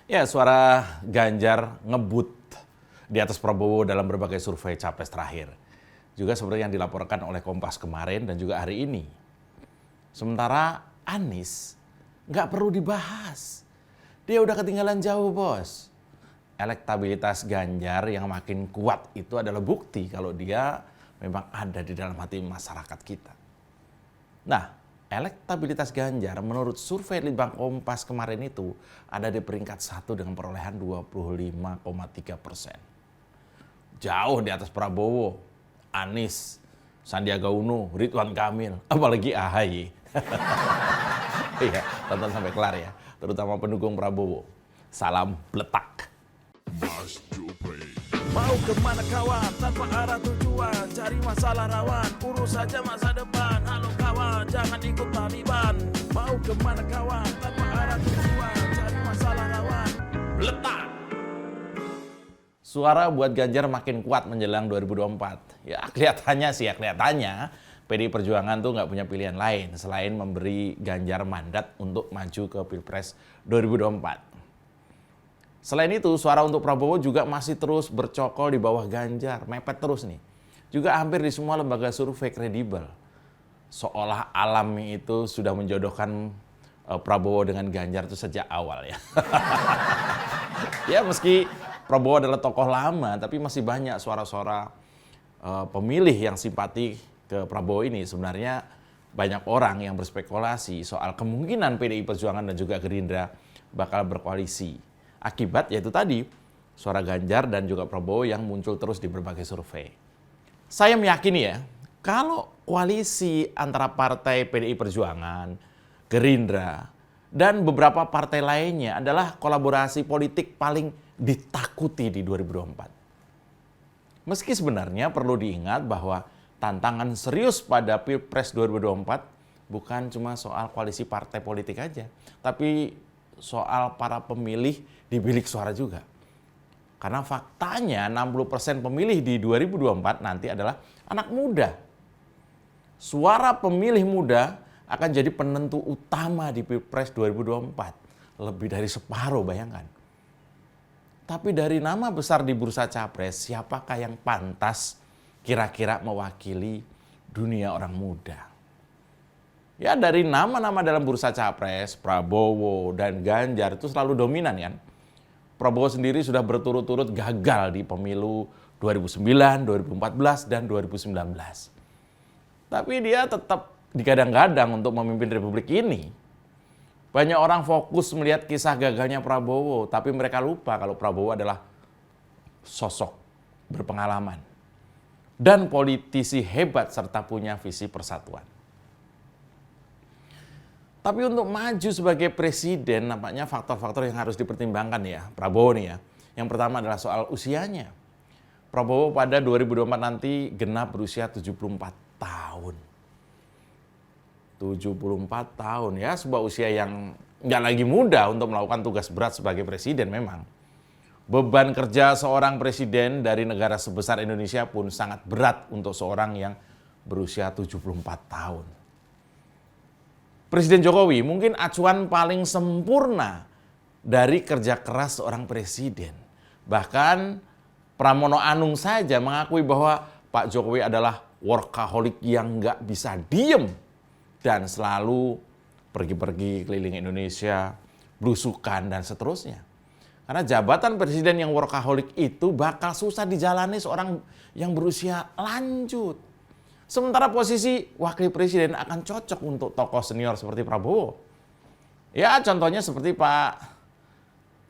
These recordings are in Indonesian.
Ya, suara Ganjar ngebut di atas Prabowo dalam berbagai survei capres terakhir. Juga seperti yang dilaporkan oleh Kompas kemarin dan juga hari ini. Sementara Anies nggak perlu dibahas. Dia udah ketinggalan jauh, bos. Elektabilitas Ganjar yang makin kuat itu adalah bukti kalau dia memang ada di dalam hati masyarakat kita. Nah, elektabilitas Ganjar menurut survei Litbang Kompas kemarin itu ada di peringkat 1 dengan perolehan 25,3%. Jauh di atas Prabowo, Anies, Sandiaga Uno, Ridwan Kamil, apalagi AHY. Iya, tonton sampai kelar ya, terutama pendukung Prabowo. Salam letak. Mau kemana kawan, tanpa arah tujuan, cari masalah rawan, urus saja masa depan. Halo kawan, jangan ikut Taliban. Mau kemana kawan, tanpa arah tujuan, cari masalah rawan. Letak. Suara buat Ganjar makin kuat menjelang 2024. Ya kelihatannya PDI Perjuangan tuh nggak punya pilihan lain selain memberi Ganjar mandat untuk maju ke Pilpres 2024. Selain itu, suara untuk Prabowo juga masih terus bercokol di bawah Ganjar, mepet terus nih. Juga hampir di semua lembaga survei kredibel. Seolah alam itu sudah menjodohkan Prabowo dengan Ganjar itu sejak awal ya. Ya meski Prabowo adalah tokoh lama, tapi masih banyak suara-suara pemilih yang simpati ke Prabowo ini. Sebenarnya banyak orang yang berspekulasi soal kemungkinan PDI Perjuangan dan juga Gerindra bakal berkoalisi. Akibat yaitu tadi, suara Ganjar dan juga Prabowo yang muncul terus di berbagai survei. Saya meyakini ya, kalau koalisi antara partai PDI Perjuangan, Gerindra, dan beberapa partai lainnya adalah kolaborasi politik paling ditakuti di 2024. Meski sebenarnya perlu diingat bahwa tantangan serius pada Pilpres 2024 bukan cuma soal koalisi partai politik aja, tapi soal para pemilih di bilik suara juga. Karena faktanya 60% pemilih di 2024 nanti adalah anak muda. Suara pemilih muda akan jadi penentu utama di Pilpres 2024. Lebih dari separuh, bayangkan. Tapi dari nama besar di bursa capres, siapakah yang pantas kira-kira mewakili dunia orang muda? Ya dari nama-nama dalam bursa capres, Prabowo dan Ganjar itu selalu dominan kan. Prabowo sendiri sudah berturut-turut gagal di pemilu 2009, 2014, dan 2019. Tapi dia tetap digadang-gadang untuk memimpin republik ini. Banyak orang fokus melihat kisah gagalnya Prabowo, tapi mereka lupa kalau Prabowo adalah sosok berpengalaman dan politisi hebat serta punya visi persatuan. Tapi untuk maju sebagai presiden nampaknya faktor-faktor yang harus dipertimbangkan ya Prabowo nih ya. Yang pertama adalah soal usianya. Prabowo pada 2024 nanti genap berusia 74 tahun. 74 tahun ya, sebuah usia yang nggak lagi muda untuk melakukan tugas berat sebagai presiden memang. Beban kerja seorang presiden dari negara sebesar Indonesia pun sangat berat untuk seorang yang berusia 74 tahun. Presiden Jokowi mungkin acuan paling sempurna dari kerja keras seorang presiden. Bahkan Pramono Anung saja mengakui bahwa Pak Jokowi adalah workaholic yang nggak bisa diem dan selalu pergi-pergi keliling Indonesia, belusukan dan seterusnya. Karena jabatan presiden yang workaholic itu bakal susah dijalani seorang yang berusia lanjut. Sementara posisi wakil presiden akan cocok untuk tokoh senior seperti Prabowo. Ya contohnya seperti Pak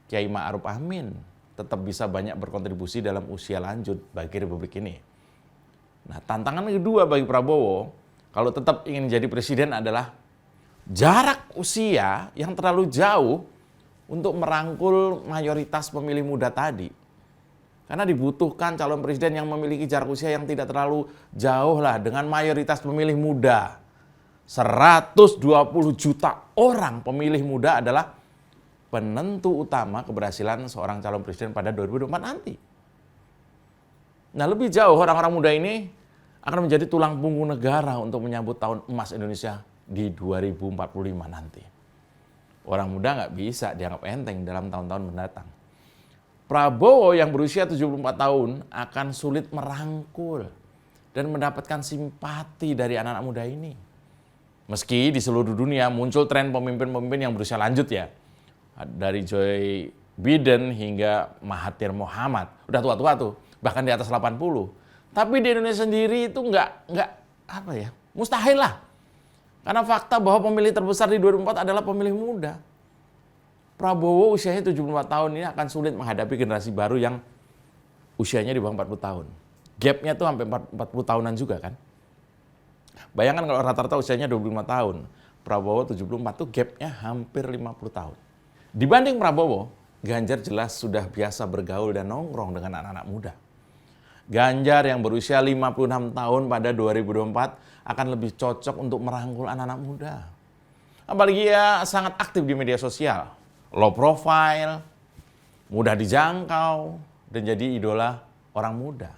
Kiai Ma'ruf Amin. Tetap bisa banyak berkontribusi dalam usia lanjut bagi republik ini. Nah tantangan kedua bagi Prabowo, kalau tetap ingin jadi presiden adalah jarak usia yang terlalu jauh untuk merangkul mayoritas pemilih muda tadi. Karena dibutuhkan calon presiden yang memiliki jarak usia yang tidak terlalu jauh lah dengan mayoritas pemilih muda. 120 juta orang pemilih muda adalah penentu utama keberhasilan seorang calon presiden pada 2024 nanti. Nah lebih jauh orang-orang muda ini akan menjadi tulang punggung negara untuk menyambut tahun emas Indonesia di 2045 nanti. Orang muda nggak bisa dianggap enteng dalam tahun-tahun mendatang. Prabowo yang berusia 74 tahun akan sulit merangkul dan mendapatkan simpati dari anak-anak muda ini. Meski di seluruh dunia muncul tren pemimpin-pemimpin yang berusia lanjut ya. Dari Joe Biden hingga Mahathir Mohamad. Udah tua-tua tuh, bahkan di atas 80. Tapi di Indonesia sendiri itu nggak mustahil lah. Karena fakta bahwa pemilih terbesar di 2024 adalah pemilih muda. Prabowo usianya 74 tahun ini akan sulit menghadapi generasi baru yang usianya di bawah 40 tahun. Gapnya tuh sampai 40 tahunan juga kan. Bayangkan kalau rata-rata usianya 25 tahun. Prabowo 74 tuh gapnya hampir 50 tahun. Dibanding Prabowo, Ganjar jelas sudah biasa bergaul dan nongkrong dengan anak-anak muda. Ganjar yang berusia 56 tahun pada 2024 akan lebih cocok untuk merangkul anak-anak muda. Apalagi ia sangat aktif di media sosial, low profile, mudah dijangkau, dan jadi idola orang muda.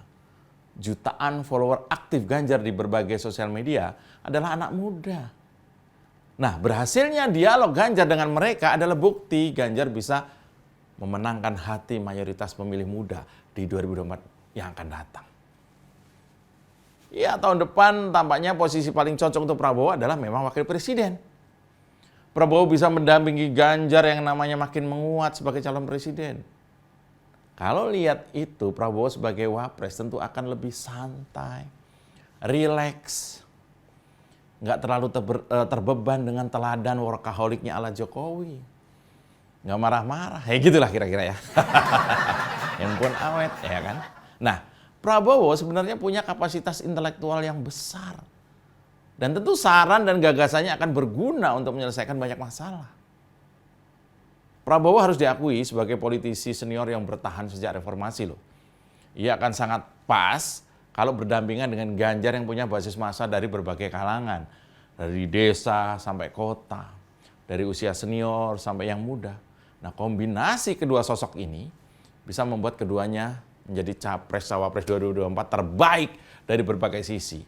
Jutaan follower aktif Ganjar di berbagai sosial media adalah anak muda. Nah, berhasilnya dialog Ganjar dengan mereka adalah bukti Ganjar bisa memenangkan hati mayoritas pemilih muda di 2024 yang akan datang. Ya, tahun depan tampaknya posisi paling cocok untuk Prabowo adalah memang wakil presiden. Prabowo bisa mendampingi Ganjar yang namanya makin menguat sebagai calon presiden. Kalau lihat itu, Prabowo sebagai wapres tentu akan lebih santai, rileks, nggak terlalu terbeban dengan teladan workaholiknya ala Jokowi. Nggak marah-marah, ya gitulah kira-kira ya. Handphone awet, ya kan? Nah, Prabowo sebenarnya punya kapasitas intelektual yang besar. Dan tentu saran dan gagasannya akan berguna untuk menyelesaikan banyak masalah. Prabowo harus diakui sebagai politisi senior yang bertahan sejak reformasi loh. Ia akan sangat pas kalau berdampingan dengan Ganjar yang punya basis massa dari berbagai kalangan. Dari desa sampai kota, dari usia senior sampai yang muda. Nah, kombinasi kedua sosok ini bisa membuat keduanya menjadi capres-cawapres 2024 terbaik dari berbagai sisi.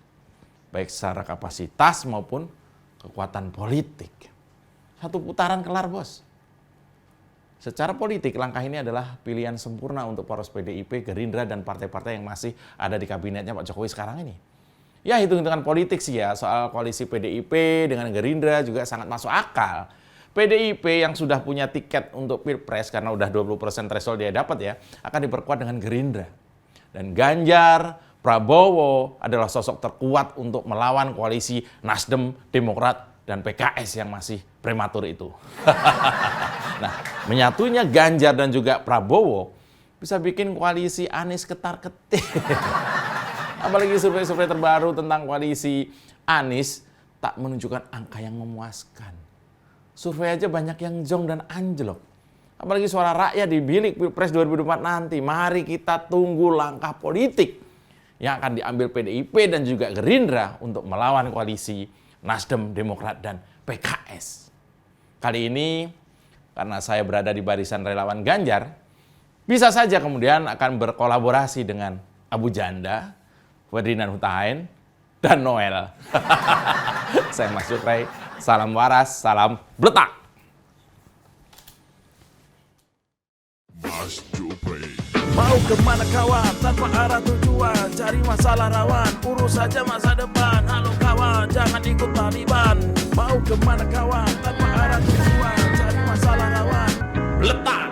Baik secara kapasitas maupun kekuatan politik. Satu putaran kelar, bos. Secara politik, langkah ini adalah pilihan sempurna untuk poros PDIP, Gerindra, dan partai-partai yang masih ada di kabinetnya Pak Jokowi sekarang ini. Ya, hitung-hitungan politik sih ya, soal koalisi PDIP dengan Gerindra juga sangat masuk akal. PDIP yang sudah punya tiket untuk Pilpres karena udah 20% threshold dia dapat ya, akan diperkuat dengan Gerindra. Dan Ganjar, Prabowo adalah sosok terkuat untuk melawan koalisi Nasdem, Demokrat, dan PKS yang masih prematur itu. Nah, menyatunya Ganjar dan juga Prabowo bisa bikin koalisi Anies ketar-ketir. Apalagi survei-survei terbaru tentang koalisi Anies tak menunjukkan angka yang memuaskan. Survei aja banyak yang jong dan anjlok. Apalagi suara rakyat di bilik Pilpres 2024 nanti. Mari kita tunggu langkah politik yang akan diambil PDIP dan juga Gerindra untuk melawan koalisi Nasdem, Demokrat, dan PKS. Kali ini, karena saya berada di barisan relawan Ganjar, bisa saja kemudian akan berkolaborasi dengan Abu Janda, Ferdinand Hutahin, dan Noel. Saya Mas Jupray, salam waras, salam bletak. Mas Jupray. Mau kemana kawan, tanpa arah tujuan, cari masalah rawan, urus saja masa depan. Halo kawan, jangan ikut Taliban. Mau kemana kawan, tanpa arah tujuan, cari masalah rawan, bletak.